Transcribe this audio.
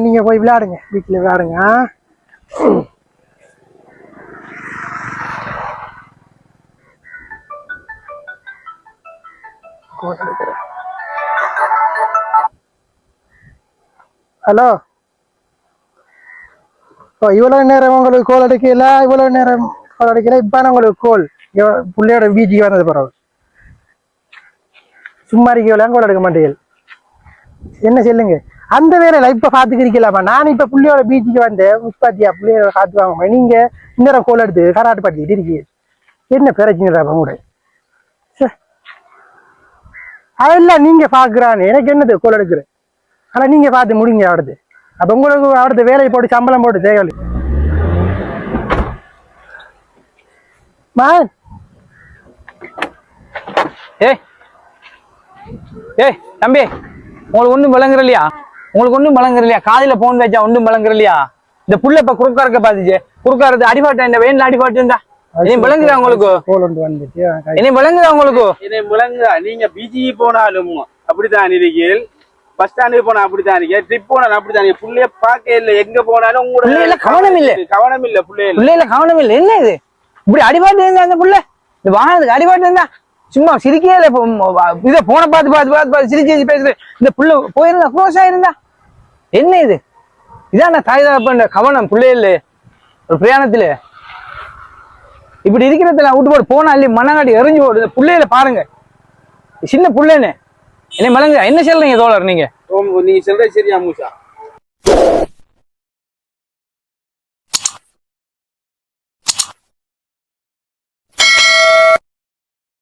நீங்க போய் விளையாடுங்க, வீட்டுல விளையாடுங்க. ஹலோ, இவ்வளவு நேரம் உங்களுக்கு கோல் அடிக்கல, இவ்வளவு நேரம் கோல் அடிக்கல. இப்ப உங்களுக்கு கோல் பிள்ளையோட பீச்சுக்கு வந்தது பிறகு சும்மா இருக்க கோல் எடுக்க மாட்டீங்க. என்ன சொல்லுங்க, அந்த வேலையில இப்ப பாத்துக்கிறீங்களாமா? நான் இப்ப புள்ளியோட பீச்சுக்கு வந்தேன், முப்பாத்தியா புள்ளியோட காத்து வாங்க. நீங்க இந்த கோல் எடுத்து கராட்டு பாட்டிக்கிட்டு இருக்கீங்க. என்ன பிரச்சனை கூட அதெல்லாம் நீங்க பாக்குறான்னு எனக்கு என்னது கோல் எடுக்கிறேன். ஆனா நீங்க பார்த்து முடிங்க அவடுது. அப்ப உங்களுக்கு அவடுத்த வேலையை போட்டு சம்பளம் போட்டு தேவையில்லை. ஏய் தம்பி, உங்களுக்கு ஒண்ணும் விளங்குற இல்லையா? உங்களுக்கு ஒண்ணும் விளங்குற இல்லையா? காலையில போன் வச்சா ஒண்ணும் விளங்குற இல்லையா? இந்த புள்ள இப்ப குறுக்கா இருக்க பாத்துச்சு, குறுக்காரது அடிபாட்டா, இந்த வெயின்ல அடிபாட்டு இருந்தா இனி விளங்குதா உங்களுக்கு? இனி விளங்குதா உங்களுக்கு? இனி விளங்குதா? நீங்க பிஜி போனாலும் அப்படித்தான் இருக்கீங்க, பஸ் ஸ்டாண்டுக்கு போனா அப்படித்தான் இருக்கீங்க, ட்ரிப் போனாலும் அப்படித்தான். புள்ளைய பார்க்க இல்ல, எங்க போனாலும் உங்களோட கவனம் இல்ல, கவனம் இல்ல. பிள்ளைல கவனம் இல்ல. என்ன இது இப்படி அடிபாட்டு இருந்தா? அந்த புள்ள இந்த வாகனத்துக்கு அடிபாட்டு இருந்தா சும்மா சிரிக்கே இல்ல. இதை போன பார்த்து பார்த்து பார்த்து பார்த்து சிரிச்சு பேசுறது. இந்த புள்ள போயிருந்தா க்ளோஸ் ஆயிருந்தா என்ன இது? இதான் தாய் தகப்பன் கவனம் பிள்ளைல ஒரு பிரயாணத்துல. இப்படி இருக்கிறதுல விட்டு போட்டு போனா இல்லையே மண்ணங்காட்டி எறிஞ்சு போடுது. பிள்ளையில பாருங்க, சின்ன பிள்ளைன்னு என்ன மலங்க என்ன சொல்றீங்க தோழர்? நீங்க சொல்றது சரியா மூசா?